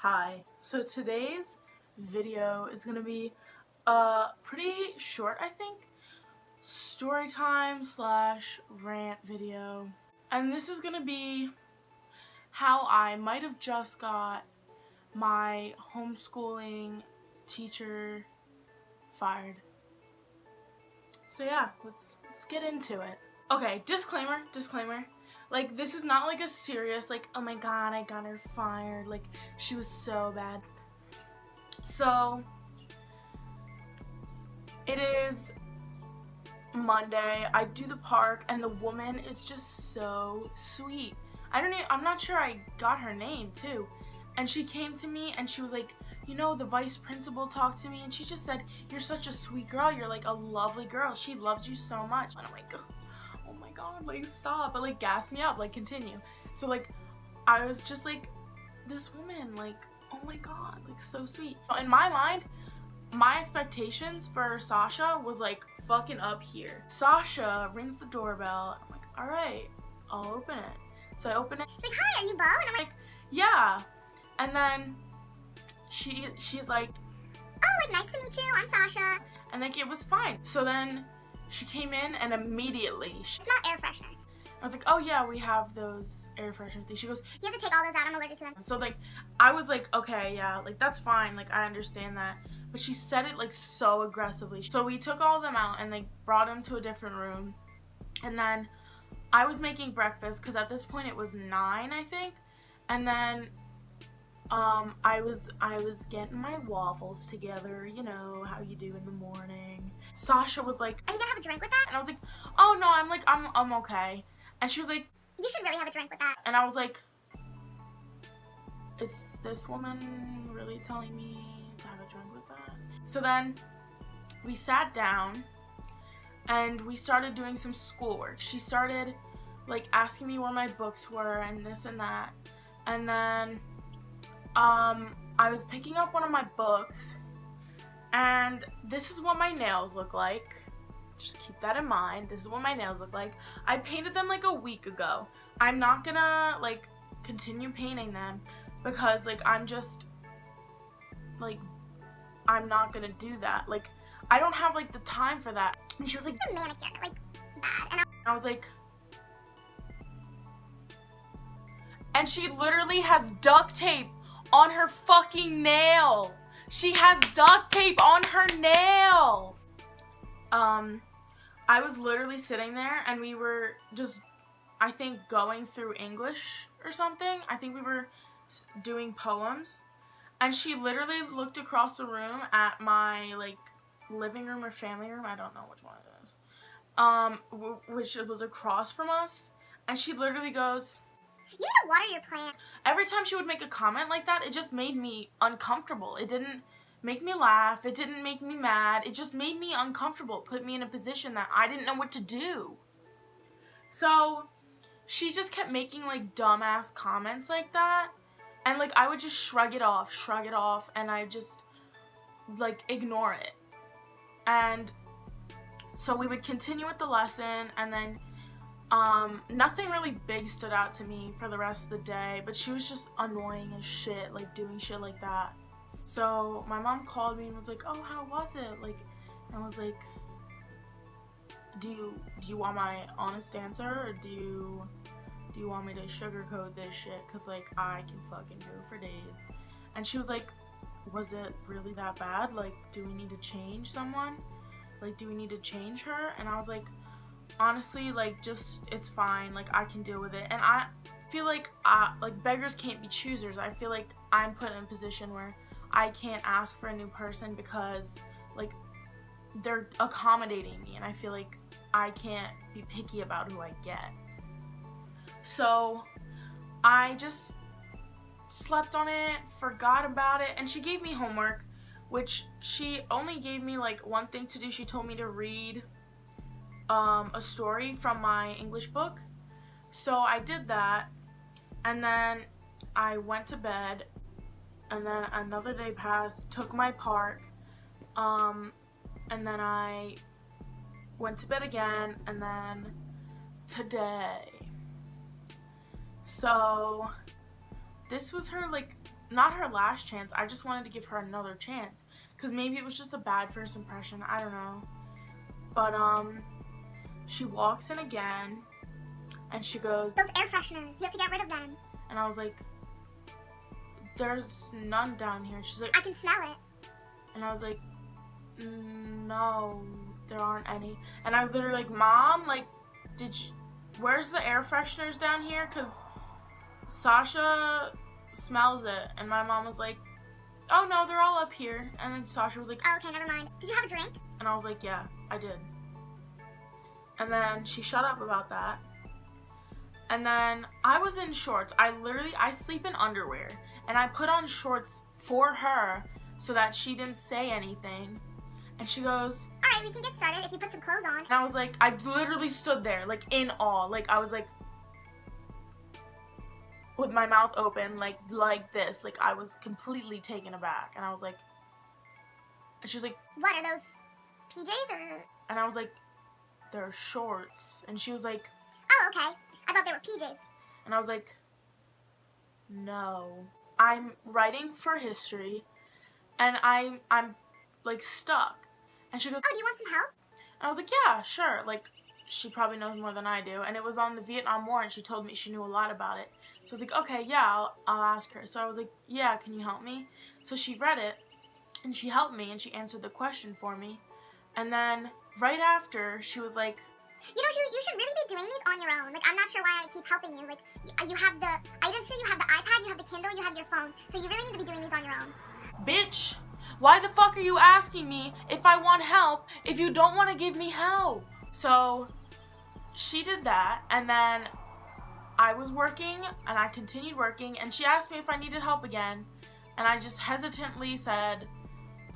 Hi, so today's video is gonna be pretty short, I think, story time slash rant video. And this is gonna be how I might have just got my homeschooling teacher fired. So yeah, let's get into it. Okay, disclaimer. Like, this is not like a serious, like, oh my god, I got her fired, like, she was so bad. So, it is Monday, I do the park, and the woman is just so sweet. I'm not sure I got her name, too. And she came to me, and she was like, you know, the vice principal talked to me, and she just said, you're such a sweet girl, you're like a lovely girl, she loves you so much. And I'm like, oh my god, like, stop, but like, gas me up, like, continue. So like, I was just like, this woman, like, oh my god, like, so sweet. In my mind, my expectations for Sasha was like fucking up here. Sasha rings the doorbell. I'm like, all right, I'll open it. So I open it. She's like, hi, are you Bo? And I'm like, yeah. And then she's like, oh, like, nice to meet you, I'm Sasha. And like, it was fine. So then she came in and immediately Smell air freshener. I was like, oh yeah, we have those air freshener things. She goes, you have to take all those out, I'm allergic to them. So like, I was like, okay, yeah, like, that's fine, like, I understand that. But she said it like so aggressively. So we took all of them out and like brought them to a different room. And then I was making breakfast because at this point it was 9, I think. And then I was getting my waffles together, you know how you do in the morning. Sasha was like, are you gonna have a drink with that? And I was like, oh no, I'm okay. And she was like, you should really have a drink with that. And I was like, is this woman really telling me to have a drink with that? So then we sat down and we started doing some schoolwork. She started like asking me where my books were and this and that. And then I was picking up one of my books and this is what my nails look like. Just keep that in mind. This is what my nails look like. I painted them like a week ago. I'm not gonna like continue painting them because like I'm not gonna do that. Like, I don't have like the time for that. And she was like, your manicure, like, bad. And I was like, and she literally has duct tape on her fucking nail. She has duct tape on her nail. I was literally sitting there and we were just, I think, going through English or something. I think we were doing poems. And she literally looked across the room at my, like, living room or family room. I don't know which one it is. Which was across from us. And she literally goes, you need to water your plant. Every time she would make a comment like that, it just made me uncomfortable. It didn't make me laugh. It didn't make me mad. It just made me uncomfortable. It put me in a position that I didn't know what to do. So she just kept making, like, dumbass comments like that. And, like, I would just shrug it off, and I just, like, ignore it. And so we would continue with the lesson, and then nothing really big stood out to me for the rest of the day, but she was just annoying as shit, like, doing shit like that. So my mom called me and was like, oh, how was it? Like, and I was like, do you want my honest answer, or do you want me to sugarcoat this shit? Cause like, I can fucking go for days. And she was like, was it really that bad? Like, do we need to change someone? Like, do we need to change her? And I was like, honestly, like, just, it's fine. Like, I can deal with it. And I feel like beggars can't be choosers. I feel like I'm put in a position where I can't ask for a new person because, like, they're accommodating me. And I feel like I can't be picky about who I get. So I just slept on it, forgot about it, and she gave me homework, which she only gave me like one thing to do. She told me to read a story from my English book. So I did that, and then I went to bed, and then another day passed, took my park, and then I went to bed again, and then today. So this was her like not her last chance. I just wanted to give her another chance. Because maybe it was just a bad first impression. I don't know. But, she walks in again. And she goes, Those air fresheners, you have to get rid of them. and I was like, there's none down here. She's like, I can smell it. and I was like, no, there aren't any. And I was literally like, Mom, like, where's the air fresheners down here? Because Sasha smells it. And my mom was like, oh no, they're all up here. And then Sasha was like, Oh, okay, never mind. Did you have a drink? and I was like, yeah, I did. And then she shut up about that. And then I was in shorts. I sleep in underwear. And I put on shorts for her so that she didn't say anything. And she goes, Alright, we can get started if you put some clothes on. and I was like, I literally stood there, like, in awe. Like, I was like, with my mouth open, like this. Like, I was completely taken aback. And I was like, and she was like, What, are those PJs or... and I was like, they're shorts. And she was like, Oh, okay. I thought they were PJs. and I was like, no. I'm writing for history, and I'm like stuck. And she goes, Oh, do you want some help? and I was like, yeah, sure. Like, she probably knows more than I do. And it was on the Vietnam War, and she told me she knew a lot about it. So I was like, okay, yeah, I'll ask her. So I was like, yeah, can you help me? So she read it, and she helped me, and she answered the question for me. And then right after, she was like, You know, you should really be doing these on your own. Like, I'm not sure why I keep helping you. Like, you have the items here, you have the iPad, you have the Kindle, you have your phone. So you really need to be doing these on your own. bitch, why the fuck are you asking me if I want help if you don't want to give me help? So she did that, and then I was working, and I continued working, and she asked me if I needed help again, and I just hesitantly said,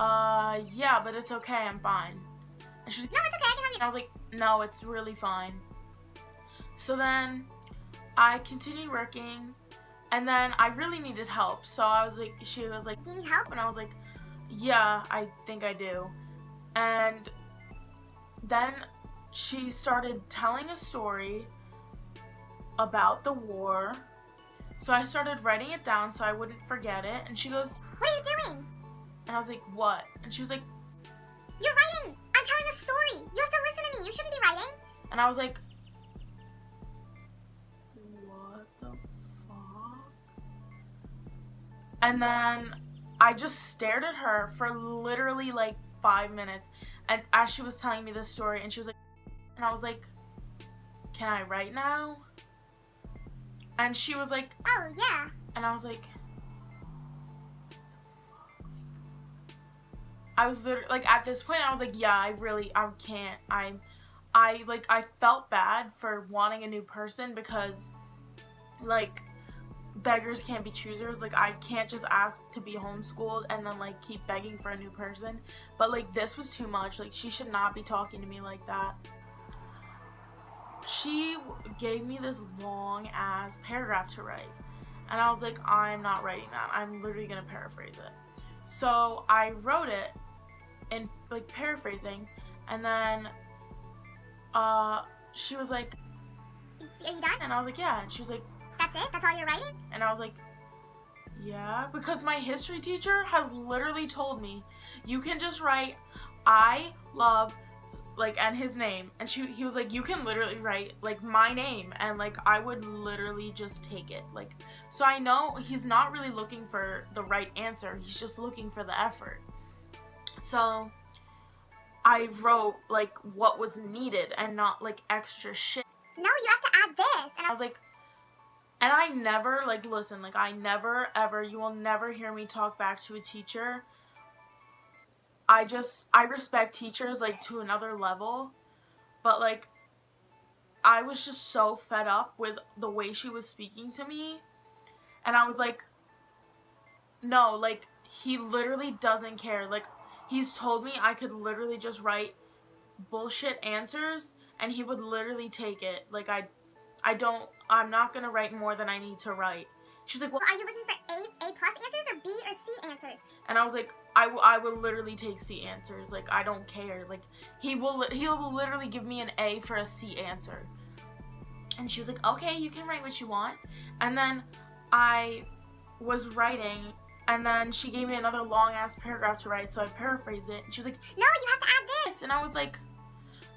yeah, but it's okay, I'm fine. And she was like, No, it's okay, I can help you. and I was like, no, it's really fine. So then I continued working, and then I really needed help. So I was like, she was like, Do you need help? and I was like, yeah, I think I do. And then she started telling a story about the war. So I started writing it down so I wouldn't forget it. And she goes, What are you doing? and I was like, what? And she was like, You're writing. I'm telling a story. You have to listen to me. You shouldn't be writing. and I was like, what the fuck? And then I just stared at her for literally like 5 minutes, and as she was telling me this story, and she was like, and I was like, can I write now? And she was like, Oh, yeah. and I was like, I was literally, like, at this point, I was like, yeah, I can't, I felt bad for wanting a new person, because, like, beggars can't be choosers. Like, I can't just ask to be homeschooled and then, like, keep begging for a new person. But, like, this was too much. Like, she should not be talking to me like that. She gave me this long ass paragraph to write, and I was like, I'm not writing that. I'm literally gonna paraphrase it. So I wrote it in, like, paraphrasing, and then she was like, Are you done? and I was like, yeah. And she was like, That's it? That's all you're writing? and I was like, yeah, because my history teacher has literally told me you can just write I love, like, and his name, and he was like, you can literally write, like, my name, and, like, I would literally just take it. Like, so I know he's not really looking for the right answer, he's just looking for the effort. So I wrote, like, what was needed and not, like, extra shit. No, you have to add this. And I was like, and I never, like, listen, like, I never, ever, you will never hear me talk back to a teacher. I respect teachers, like, to another level, but, like, I was just so fed up with the way she was speaking to me, and I was like, no, like, he literally doesn't care. Like, he's told me I could literally just write bullshit answers, and he would literally take it. Like, I'm not gonna write more than I need to write. She was like, well, are you looking for A plus answers or B or C answers? and I was like, I will literally take C answers. Like, I don't care. Like, he will literally give me an A for a C answer. And she was like, okay, you can write what you want. And then I was writing, And then she gave me another long ass paragraph to write, so I paraphrased it. And she was like, No, you have to add this. and I was like,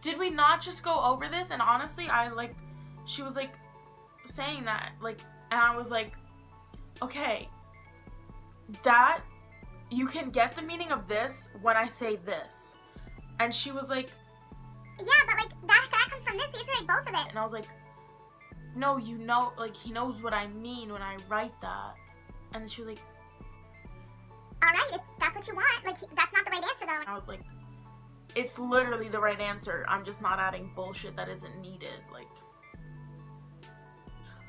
did we not just go over this? And honestly, she was like saying that, like, and I was like, okay, that, you can get the meaning of this when I say this. And she was like, yeah, but like that comes from this, so you have to write both of it. and I was like, no, you know, like, he knows what I mean when I write that. And then she was like, Alright, if that's what you want, like, that's not the right answer though. and I was like, it's literally the right answer. I'm just not adding bullshit that isn't needed. Like,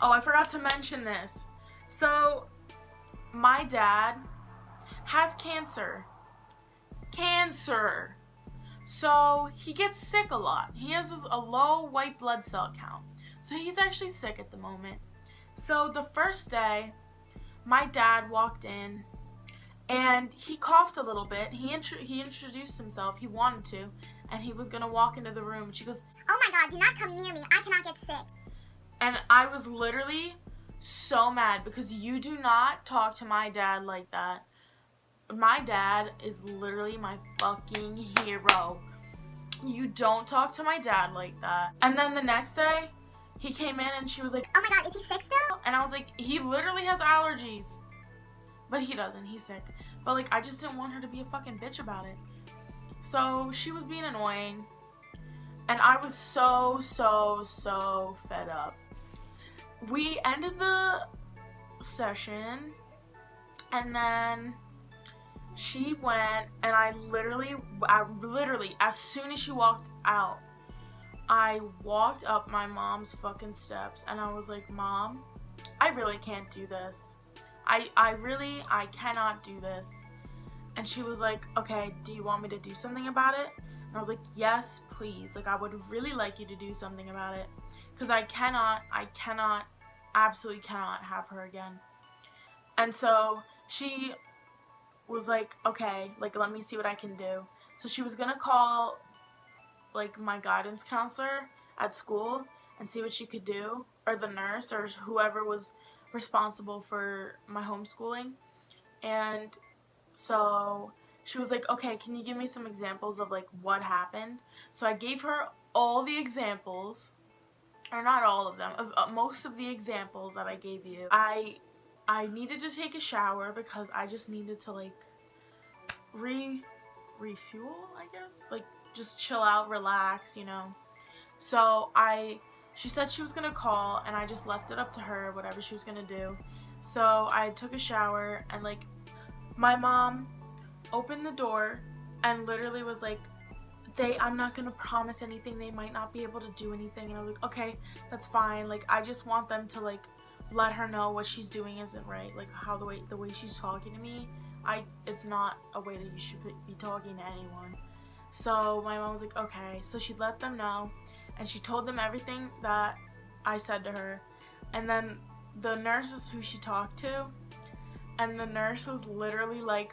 oh, I forgot to mention this. So, my dad has cancer. Cancer. So, he gets sick a lot. He has a low white blood cell count. So, he's actually sick at the moment. So, the first day, my dad walked in and he coughed a little bit. He introduced himself. He wanted to. And he was going to walk into the room. She goes, oh my god, do not come near me. I cannot get sick. and I was literally so mad because you do not talk to my dad like that. My dad is literally my fucking hero. You don't talk to my dad like that. And then the next day, he came in and she was like, oh my god, is he sick still? and I was like, he literally has allergies. But he doesn't, he's sick. But like, I just didn't want her to be a fucking bitch about it. So she was being annoying. And I was so fed up. We ended the session and then she went and I literally, as soon as she walked out, I walked up my mom's fucking steps and I was like, Mom, I really can't do this. I cannot do this. And she was like, okay, do you want me to do something about it? And I was like, yes, please. Like, I would really like you to do something about it. Because I absolutely cannot have her again. And so she was like, okay, like, let me see what I can do. So she was going to call, like, my guidance counselor at school and see what she could do. Or the nurse or whoever was responsible for my homeschooling. And so she was like, okay, can you give me some examples of, like, what happened? So I gave her all the examples, or not all of them, most of the examples that I gave you. I needed to take a shower because I just needed to, like, refuel, I guess? Like, just chill out, relax, you know? So she said she was gonna call, and I just left it up to her, whatever she was gonna do. So I took a shower, and, like, my mom opened the door and literally was like, I'm not gonna promise anything, they might not be able to do anything. And I was like, okay, that's fine. Like, I just want them to, like, let her know what she's doing isn't right. Like, how the way she's talking to me, it's not a way that you should be talking to anyone. So my mom was like, okay. So she let them know, and she told them everything that I said to her. And then the nurse is who she talked to, and the nurse was literally like,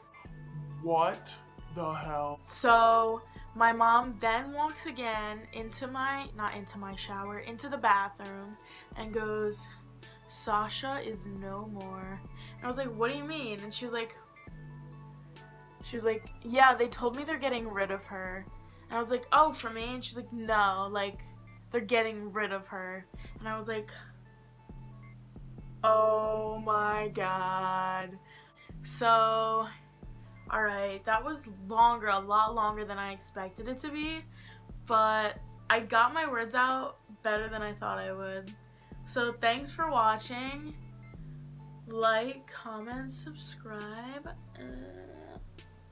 what the hell? So my mom then walks again into the bathroom and goes, Sasha is no more. And I was like, what do you mean? And she was like, yeah, they told me they're getting rid of her. And I was like, oh, for me? And she's like, no, like, they're getting rid of her. And I was like, oh my god. So, alright, that was longer, a lot longer than I expected it to be, but I got my words out better than I thought I would. So thanks for watching. Like, comment, subscribe.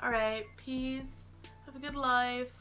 Alright, peace. Have a good life.